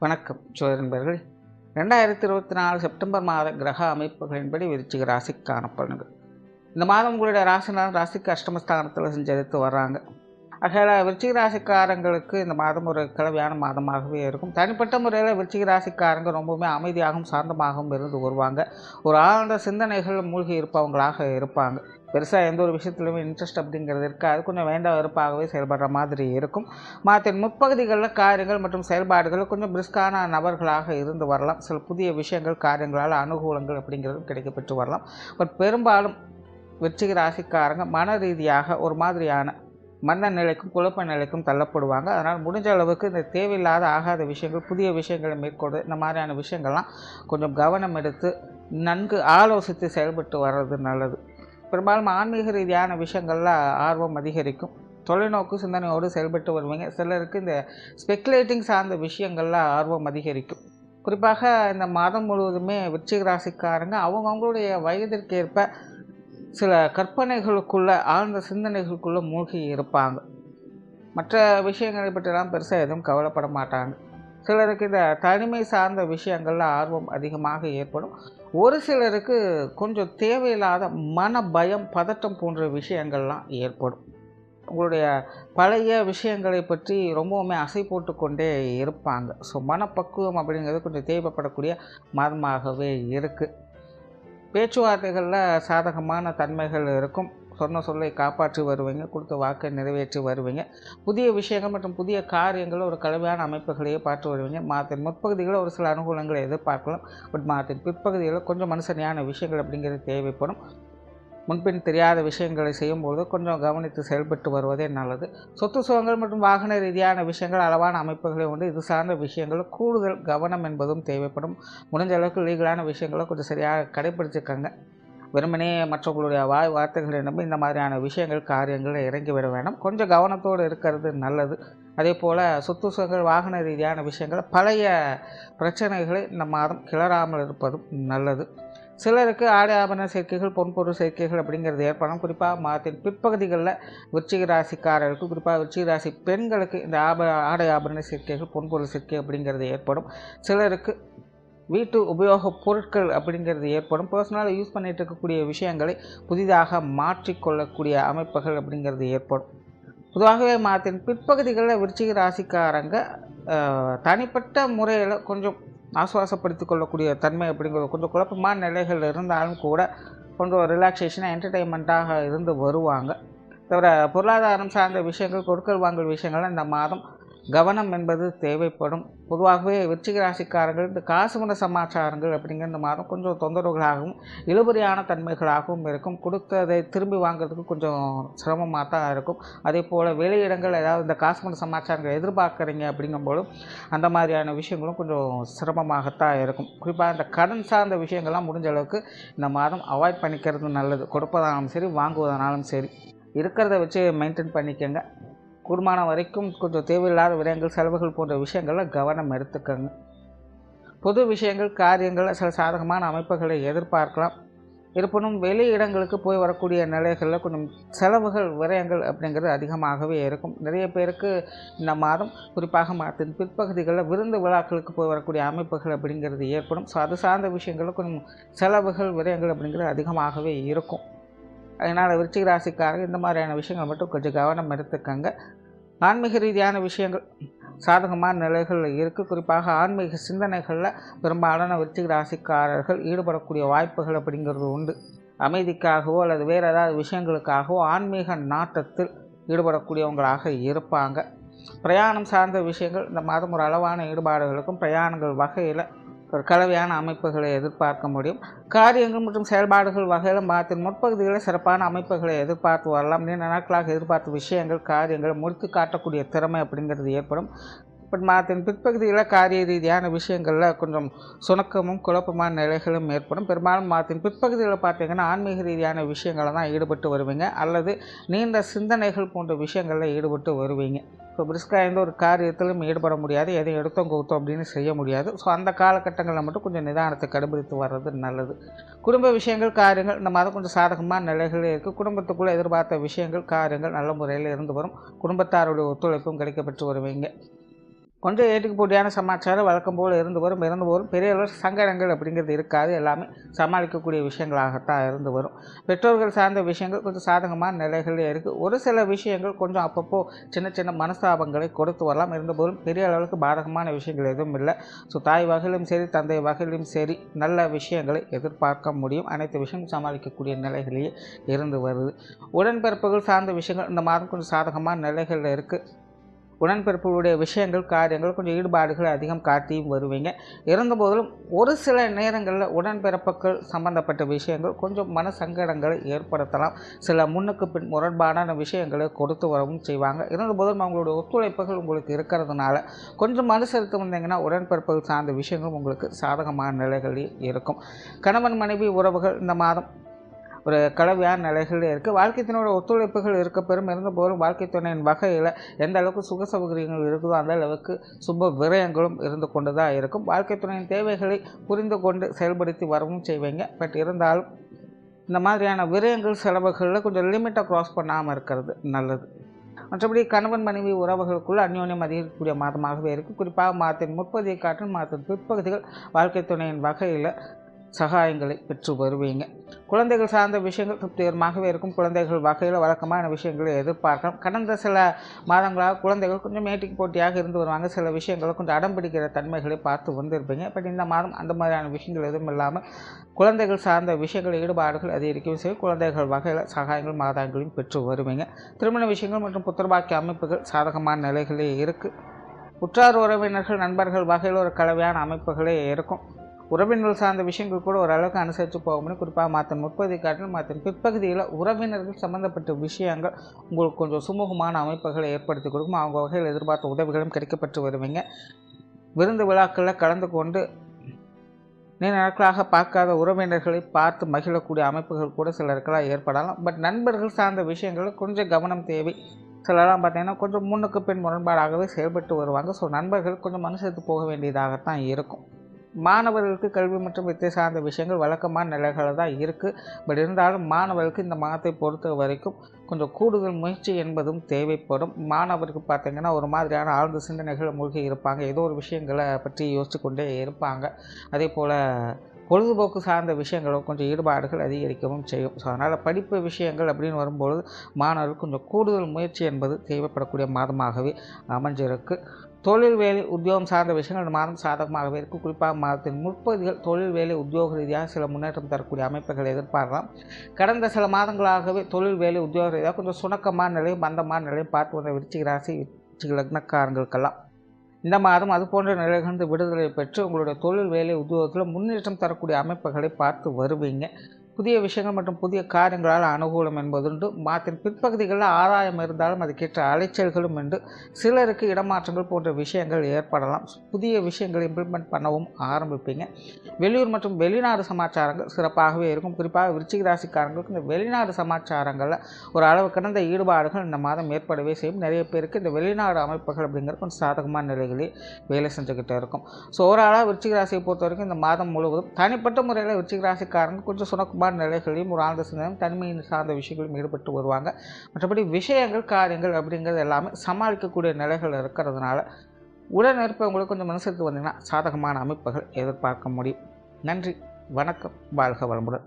வணக்கம் சோழ நண்பர்கள். 2024 செப்டம்பர் மாத கிரக அமைப்புகளின்படி விருச்சிக ராசிக்கான பலன்கள். இந்த மாதம் உங்களுடைய ராசினால் ராசிக்கு அஷ்டமஸ்தானத்தில் சஞ்சரித்து வர்றாங்க. ஆகையால் விருச்சிக ராசிக்காரங்களுக்கு இந்த மாதம் ஒரு கலவையான மாதமாகவே இருக்கும். தனிப்பட்ட முறையில் விருச்சிக ராசிக்காரங்க ரொம்பவுமே அமைதியாகவும் சாந்தமாகவும் இருந்து வருவாங்க. ஒரு ஆழ்ந்த சிந்தனைகள் மூழ்கி இருப்பவங்களாக இருப்பாங்க. பெருசாக எந்த ஒரு விஷயத்துலையுமே இன்ட்ரெஸ்ட் அப்படிங்கிறது இருக்காது. கொஞ்சம் வேண்ட வெறுப்பாகவே செயல்படுற மாதிரி இருக்கும். மாதத்தின் முற்பகுதிகளில் காரியங்கள் மற்றும் செயல்பாடுகள் கொஞ்சம் பிரிஸ்கான நபர்களாக இருந்து வரலாம். சில புதிய விஷயங்கள் காரியங்களால் அனுகூலங்கள் அப்படிங்கிறது கிடைக்கப்பெற்று வரலாம். பட் பெரும்பாலும் விருச்சிக ராசிக்காரங்க மன ரீதியாக ஒரு மாதிரியான மந்த நிலைக்கும் குழப்ப நிலைக்கும் தள்ளப்படுவாங்க. அதனால் முடிஞ்ச அளவுக்கு இந்த தேவையில்லாத ஆகாத விஷயங்கள் புதிய விஷயங்களை மேற்கொண்டு இந்த மாதிரியான விஷயங்கள்லாம் கொஞ்சம் கவனம் எடுத்து நன்கு ஆலோசித்து செயல்பட்டு வர்றது நல்லது. பெரும்பாலும் ஆன்மீக ரீதியான விஷயங்களில் ஆர்வம் அதிகரிக்கும். தொலைநோக்கு சிந்தனையோடு செயல்பட்டு வருவீங்க. சிலருக்கு இந்த ஸ்பெக்குலேட்டிங் சார்ந்த விஷயங்களில் ஆர்வம் அதிகரிக்கும். குறிப்பாக இந்த மாதம் முழுவதுமே விருச்சிக ராசிக்காரங்க அவங்களுடைய வயதிற்கேற்ப சில கற்பனைகளுக்குள்ளே ஆழ்ந்த சிந்தனைகளுக்குள்ளே மூழ்கி இருப்பாங்க. மற்ற விஷயங்களை பற்றிலாம் பெருசாக எதுவும் கவலைப்பட மாட்டாங்க. சிலருக்கு இந்த தனிமை சார்ந்த விஷயங்களில் ஆர்வம் அதிகமாக ஏற்படும். ஒரு சிலருக்கு கொஞ்சம் தேவையில்லாத மன பயம் பதட்டம் போன்ற விஷயங்கள்லாம் ஏற்படும். உங்களுடைய பழைய விஷயங்களை பற்றி ரொம்பவுமே அசை போட்டு கொண்டே இருப்பாங்க. ஸோ மனப்பக்குவம் அப்படிங்கிறது கொஞ்சம் தேவைப்படக்கூடிய மாதமாகவே இருக்குது. பேச்சுவார்த்தைகளில் சாதகமான தன்மைகள் இருக்கும். சொன்ன சொல்லை காப்பாற்றி வருவீங்க. கொடுத்த வாக்கை நிறைவேற்றி வருவீங்க. புதிய விஷயங்கள் மற்றும் புதிய காரியங்கள் ஒரு கலவையான அமைப்புகளையே பார்த்து வருவீங்க. மாதத்தின் முற்பகுதிகளில் ஒரு சில அனுகூலங்களை எதிர்பார்க்கலாம். பட் மாதத்தின் பிற்பகுதிகளில் கொஞ்சம் மனுஷனியான விஷயங்கள் அப்படிங்கிறது தேவைப்படும். முன்பின் தெரியாத விஷயங்களை செய்யும்போது கொஞ்சம் கவனித்து செயல்பட்டு வருவதே நல்லது. சொத்து சுகங்கள் மற்றும் வாகன ரீதியான விஷயங்கள் அளவான அமைப்புகளை உண்டு. இது சார்ந்த விஷயங்கள் கூடுதல் கவனம் என்பதும் தேவைப்படும். முடிஞ்ச அளவுக்கு லீகலான விஷயங்களை கொஞ்சம் சரியாக கடைப்பிடிச்சிக்கங்க. வெறுமனே மற்றவங்களுடைய வார்த்தைகளை நம்பி இந்த மாதிரியான விஷயங்கள் காரியங்களில் இறங்கிவிட வேண்டாம். கொஞ்சம் கவனத்தோடு இருக்கிறது நல்லது. அதே போல் சொத்து சுகங்கள் வாகன ரீதியான விஷயங்கள் பழைய பிரச்சனைகளை இந்த மாதம் கிளறாமல் இருப்பதும் நல்லது. சிலருக்கு ஆடை ஆபரண சேர்க்கைகள் பொன்பொருள் சேர்க்கைகள் அப்படிங்கிறது ஏற்படும். குறிப்பாக மாதத்தின் பிற்பகுதிகளில் விருச்சிக ராசிக்காரர்களுக்கு குறிப்பாக விருச்சிக ராசி பெண்களுக்கு இந்த ஆடை ஆபரண சேர்க்கைகள் பொன்பொருள் சேர்க்கை அப்படிங்கிறது ஏற்படும். சிலருக்கு வீட்டு உபயோகப் பொருட்கள் அப்படிங்கிறது ஏற்படும். பர்சனலாக யூஸ் பண்ணிகிட்டு இருக்கக்கூடிய விஷயங்களை புதிதாக மாற்றிக்கொள்ளக்கூடிய அமைப்புகள் அப்படிங்கிறது ஏற்படும். பொதுவாகவே மாதத்தின் பிற்பகுதிகளில் விருச்சிக ராசிக்காரங்க தனிப்பட்ட முறையில் கொஞ்சம் ஆசுவாசப்படுத்தி கொள்ளக்கூடிய தன்மை அப்படிங்கிறது கொஞ்சம் குழப்பமான நிலைகள் இருந்தாலும் கூட கொஞ்சம் ரிலாக்ஸேஷனாக என்டர்டெயின்மெண்ட்டாக இருந்து வருவாங்க. தவிர பொருளாதாரம் சார்ந்த விஷயங்கள் கொடுக்கல் வாங்கல் விஷயங்கள்லாம் இந்த மாதம் கவனம் என்பது தேவைப்படும். பொதுவாகவே விருச்சிக ராசிக்காரர்கள் இந்த காசு மன சமாச்சாரங்கள் அப்படிங்கிற இந்த மாதம் கொஞ்சம் தொந்தரவுகளாகவும் இழுபறியான தன்மைகளாகவும் இருக்கும். கொடுத்ததை திரும்பி வாங்குறதுக்கு கொஞ்சம் சிரமமாக தான் இருக்கும். அதே போல் வெளியிடங்கள் ஏதாவது இந்த காசு மன சமாச்சாரங்கள் எதிர்பார்க்குறீங்க அப்படிங்கும்போதும் அந்த மாதிரியான விஷயங்களும் கொஞ்சம் சிரமமாகத்தான் இருக்கும். குறிப்பாக இந்த கடன் சார்ந்த விஷயங்கள்லாம் முடிஞ்ச அளவுக்கு இந்த மாதம் அவாய்ட் பண்ணிக்கிறது நல்லது. கொடுப்பதாலும் சரி வாங்குவதனாலும் சரி இருக்கிறத வச்சு மெயின்டைன் பண்ணிக்கோங்க. கூடுமான வரைக்கும் கொஞ்சம் தேவையில்லாத விரயங்கள் செலவுகள் போன்ற விஷயங்களில் கவனம் எடுத்துக்கோங்க. பொது விஷயங்கள் காரியங்கள் சில சாதகமான அமைப்புகளை எதிர்பார்க்கலாம். இருப்பினும் வெளி இடங்களுக்கு போய் வரக்கூடிய நிலைகளில் கொஞ்சம் செலவுகள் விரயங்கள் அப்படிங்கிறது அதிகமாகவே இருக்கும். நிறைய பேருக்கு இந்த மாதம் குறிப்பாக மாதத்தின் பிற்பகுதிகளில் விருந்து விழாக்களுக்கு போய் வரக்கூடிய அமைப்புகள் அப்படிங்கிறது ஏற்படும். ஸோ அது சார்ந்த விஷயங்களில் கொஞ்சம் செலவுகள் விரயங்கள் அப்படிங்கிறது அதிகமாகவே இருக்கும். அதனால் விருச்சிக ராசிக்காரங்க இந்த மாதிரியான விஷயங்கள் மட்டும் கொஞ்சம் கவனம் எடுத்துக்கங்க. ஆன்மீக ரீதியான விஷயங்கள் சாதகமான நிலைகள் இருக்குது. குறிப்பாக ஆன்மீக சிந்தனைகளில் பெரும்பாலான விருச்சிக ராசிக்காரர்கள் ஈடுபடக்கூடிய வாய்ப்புகள் அப்படிங்கிறது உண்டு. அமைதிக்காகவோ அல்லது வேறு ஏதாவது விஷயங்களுக்காகவோ ஆன்மீக நாட்டத்தில் ஈடுபடக்கூடியவங்களாக இருப்பாங்க. பிரயாணம் சார்ந்த விஷயங்கள் இந்த மாதம் ஒரு அளவான ஈடுபாடுகளுக்கும் பிரயாணங்கள் வகையில் ஒரு கலவையான அமைப்புகளை எதிர்பார்க்க முடியும். காரியங்கள் மற்றும் செயல்பாடுகள் வகையில் மாதத்தின் முற்பகுதிகளில் சிறப்பான அமைப்புகளை எதிர்பார்த்து வரலாம். நீண்ட நாட்களாக எதிர்பார்த்த விஷயங்கள் காரியங்களை முடித்து காட்டக்கூடிய திறமை அப்படிங்கிறது ஏற்படும். பட் மாதத்தின் பிற்பகுதியில் காரிய ரீதியான விஷயங்களில் கொஞ்சம் சுணக்கமும் குழப்பமான நிலைகளும் ஏற்படும். பெரும்பாலும் மாதத்தின் பிற்பகுதியில் பார்த்திங்கன்னா ஆன்மீக ரீதியான விஷயங்களை தான் ஈடுபட்டு வருவீங்க அல்லது நீண்ட சிந்தனைகள் போன்ற விஷயங்களில் ஈடுபட்டு வருவீங்க. ஸோ பிரிஸ்காக எந்த ஒரு காரியத்திலும் ஈடுபட முடியாது. எதையும் எடுத்தோம் கவுத்தோம் அப்படின்னு செய்ய முடியாது. ஸோ அந்த காலகட்டங்களில் மட்டும் கொஞ்சம் நிதானத்தை கடைபிடித்து வர்றது நல்லது. குடும்ப விஷயங்கள் காரியங்கள் இந்த மாதம் கொஞ்சம் சாதகமான நிலைகளே இருக்குது. குடும்பத்துக்குள்ளே எதிர்பார்த்த விஷயங்கள் காரியங்கள் நல்ல முறையில் இருந்து வரும். குடும்பத்தாருடைய ஒத்துழைப்பும் கிடைக்கப்பெற்று வருவீங்க. கொஞ்சம் ஏட்டுக்கு போட்டியான சமாச்சாரம் வழக்கம் போல் இருந்து வரும் பெரிய அளவு சங்கடங்கள் அப்படிங்கிறது இருக்காது. எல்லாமே சமாளிக்கக்கூடிய விஷயங்களாகத்தான் இருந்து வரும். பெற்றோர்கள் சார்ந்த விஷயங்கள் கொஞ்சம் சாதகமான நிலைகளே இருக்குது. ஒரு சில விஷயங்கள் கொஞ்சம் அப்பப்போ சின்ன சின்ன மனஸ்தாபங்களை கொடுத்து வரலாம். இருந்தபோதும் பெரிய அளவுக்கு பாதகமான விஷயங்கள் எதுவும் இல்லை. ஸோ தாய் வகையிலும் சரி தந்தை வகையிலும் சரி நல்ல விஷயங்களை எதிர்பார்க்க முடியும். அனைத்து விஷயங்களும் சமாளிக்கக்கூடிய நிலைகளிலேயே இருந்து வருது. உடன்பிறப்புகள் சார்ந்த விஷயங்கள் இந்த மாதம் கொஞ்சம் சாதகமான நிலைகளில் இருக்குது. உடன்பிறப்புகளுடைய விஷயங்கள் காரியங்கள் கொஞ்சம் ஈடுபாடுகள் அதிகம் காட்டியும் வருவீங்க. இருந்தபோதிலும் ஒரு சில நேரங்களில் உடன்பிறப்புகள் சம்பந்தப்பட்ட விஷயங்கள் கொஞ்சம் மன சங்கடங்களை ஏற்படுத்தலாம். சில முன்னுக்கு பின் முரண்பாடான விஷயங்களை கொடுத்து வரவும் செய்வாங்க. இருந்தபோதிலும் அவங்களுடைய ஒத்துழைப்புகள் உங்களுக்கு இருக்கிறதுனால கொஞ்சம் அனுசரித்து வந்தீங்கன்னா உடன்பிறப்புகள் சார்ந்த விஷயங்களும் உங்களுக்கு சாதகமான நிலைகளில் இருக்கும். கணவன் மனைவி உறவுகள் இந்த மாதம் ஒரு கலவையான நிலைகளில் இருக்குது. வாழ்க்கை துணையோட ஒத்துழைப்புகள் இருக்க பெரும் இருந்தபோதும் வாழ்க்கை துணையின் வகையில் எந்த அளவுக்கு சுக சௌகரியங்கள் இருக்குதோ அந்த அளவுக்கு சுப விரயங்களும் இருந்து கொண்டு தான் இருக்கும். வாழ்க்கை துணையின் தேவைகளை புரிந்து கொண்டு செயல்படுத்தி வரவும் செய்வீங்க. பட் இருந்தாலும் இந்த மாதிரியான விரயங்கள் செலவுகளில் கொஞ்சம் லிமிட்டை க்ராஸ் பண்ணாமல் இருக்கிறது நல்லது. மற்றபடி கணவன் மனைவி உறவுகளுக்குள்ள அந்யோன்யம் அதிகரிக்கக்கூடிய மாதமாகவே இருக்குது. குறிப்பாக மாதத்தின் முற்பகுதியை காட்டிலும் மாதத்தின் பிற்பகுதிகள் வாழ்க்கை துணையின் வகையில் சகாயங்களை பெற்று வருவீங்க. குழந்தைகள் சார்ந்த விஷயங்கள் திருப்திகரமாகவே இருக்கும். குழந்தைகள் வகையில் வழக்கமான விஷயங்களை எதிர்பார்க்கலாம். கடந்த சில மாதங்களாக குழந்தைகள் கொஞ்சம் மேட்டிக்கு போட்டியாக இருந்து வருவாங்க. சில விஷயங்களை கொஞ்சம் அடம் பிடிக்கிற தன்மைகளை பார்த்து வந்திருப்பீங்க. பட் இந்த மாதம் அந்த மாதிரியான விஷயங்கள் எதுவும் இல்லாமல் குழந்தைகள் சார்ந்த விஷயங்கள் ஈடுபாடுகள் அதிகரிக்கவும் செய்யும். குழந்தைகள் வகையில் சகாயங்கள் மாதங்களையும் பெற்று வருவீங்க. திருமண விஷயங்கள் மற்றும் புத்திரபாக்கிய அமைப்புகள் சாதகமான நிலைகளே இருக்குது. உற்றார் உறவினர்கள் நண்பர்கள் வகையில் ஒரு கலவையான அமைப்புகளே இருக்கும். உறவினர்கள் சார்ந்த விஷயங்கள் கூட ஓரளவுக்கு அனுசரித்து போக முடியும். குறிப்பாக மாதத்தின் முற்பகுதி காட்டிலும் மாதத்தின் பிற்பகுதியில் உறவினர்கள் சம்மந்தப்பட்ட விஷயங்கள் உங்களுக்கு கொஞ்சம் சுமூகமான அமைப்புகளை ஏற்படுத்தி கொடுக்கும். அவங்க வகையில் எதிர்பார்த்த உதவிகளும் கிடைக்கப்பட்டு வருவீங்க. விருந்து விழாக்களில் கலந்து கொண்டு நீண்ட நாட்களாக பார்க்காத உறவினர்களை பார்த்து மகிழக்கூடிய அமைப்புகள் கூட சிலருக்கெல்லாம் ஏற்படலாம். பட் நண்பர்கள் சார்ந்த விஷயங்களில் கொஞ்சம் கவனம் தேவை. சிலரெல்லாம் பார்த்தீங்கன்னா கொஞ்சம் முன்னுக்கு பின் முரண்பாடாகவே செயல்பட்டு வருவாங்க. ஸோ நண்பர்கள் கொஞ்சம் அனுசரித்து போக வேண்டியதாகத்தான் இருக்கும். மாணவர்களுக்கு கல்வி மற்றும் வித்தை சார்ந்த விஷயங்கள் வழக்கமான நிலைகளில் தான் இருக்குது. பட் இருந்தாலும் மாணவர்களுக்கு இந்த மாதத்தை பொறுத்த வரைக்கும் கொஞ்சம் கூடுதல் முயற்சி என்பதும் தேவைப்படும். மாணவருக்கு பார்த்திங்கன்னா ஒரு மாதிரியான ஆழ்ந்த சிந்தனைகளை மூழ்கி இருப்பாங்க. ஏதோ ஒரு விஷயங்களை பற்றி யோசித்து கொண்டே இருப்பாங்க. அதே போல் பொழுதுபோக்கு சார்ந்த விஷயங்களும் கொஞ்சம் ஈடுபாடுகள் அதிகரிக்கவும் செய்யும். ஸோ அதனால் படிப்பு விஷயங்கள் அப்படின்னு வரும்பொழுது மாணவர்களுக்கு கொஞ்சம் கூடுதல் முயற்சி என்பது தேவைப்படக்கூடிய மாதமாகவே அமைஞ்சிருக்கு. தொழில் வேலை உத்தியோகம் சார்ந்த விஷயங்கள் இந்த மாதம் சாதகமாகவே இருக்கும். குறிப்பாக மாதத்தின் முற்பகுதிகள் தொழில் வேலை உத்தியோக ரீதியாக சில முன்னேற்றம் தரக்கூடிய அமைப்புகளை எதிர்பார்க்கலாம். கடந்த சில மாதங்களாகவே தொழில் வேலை உத்தியோக ரீதியாக கொஞ்சம் சுணக்கமான நிலையும் மந்தமான நிலையும் பார்த்து வந்த விருச்சிக ராசி விருச்சிக லக்னக்காரங்களுக்கெல்லாம் இந்த மாதம் அது போன்ற நிலைகளிலிருந்து விடுதலை பெற்று உங்களுடைய தொழில் வேலை உத்தியோகத்தில் முன்னேற்றம் தரக்கூடிய அமைப்புகளை பார்த்து வருவீங்க. புதிய விஷயங்கள் மற்றும் புதிய காரியங்களால் அனுகூலம் என்பதுண்டு. மாதத்தின் பிற்பகுதிகளில் ஆதாயம் இருந்தாலும் அதுக்கேற்ற அலைச்சல்களும் உண்டு. சிலருக்கு இடமாற்றங்கள் போன்ற விஷயங்கள் ஏற்படலாம். புதிய விஷயங்களை இம்ப்ளிமெண்ட் பண்ணவும் ஆரம்பிப்பீங்க. வெளியூர் மற்றும் வெளிநாடு சமாச்சாரங்கள் சிறப்பாகவே இருக்கும். குறிப்பாக விருச்சிக ராசிக்காரங்களுக்கு இந்த வெளிநாடு சமாச்சாரங்களில் ஒரு அளவு கடந்த ஈடுபாடுகள் இந்த மாதம் ஏற்படவே செய்யும். நிறைய பேருக்கு இந்த வெளிநாடு அமைப்புகள் அப்படிங்கிற கொஞ்சம் சாதகமான நிலைகளே வேலை செஞ்சுக்கிட்டே இருக்கும். ஸோ ஓவராலாக விருச்சிக ராசியை பொறுத்த வரைக்கும் இந்த மாதம் முழுவதும் தனிப்பட்ட முறையில் விருச்சிக ராசிக்காரங்க கொஞ்சம் சுணக்கமாக நிலைகளையும் ஒரு ஆழ்ந்த சிந்தனையும் தனிமையின் சார்ந்த விஷயங்களும் ஈடுபட்டு வருவாங்க. மற்றபடி விஷயங்கள் காரியங்கள் அப்படிங்கிறது எல்லாமே சமாளிக்கக்கூடிய நிலைகள் இருக்கிறதுனால உடனிருப்ப உங்களுக்கு கொஞ்சம் மனசுக்கு வந்தீங்கன்னா சாதகமான அமைப்புகள் எதிர்பார்க்க முடியும். நன்றி, வணக்கம், வாழ்க வளமுடன்.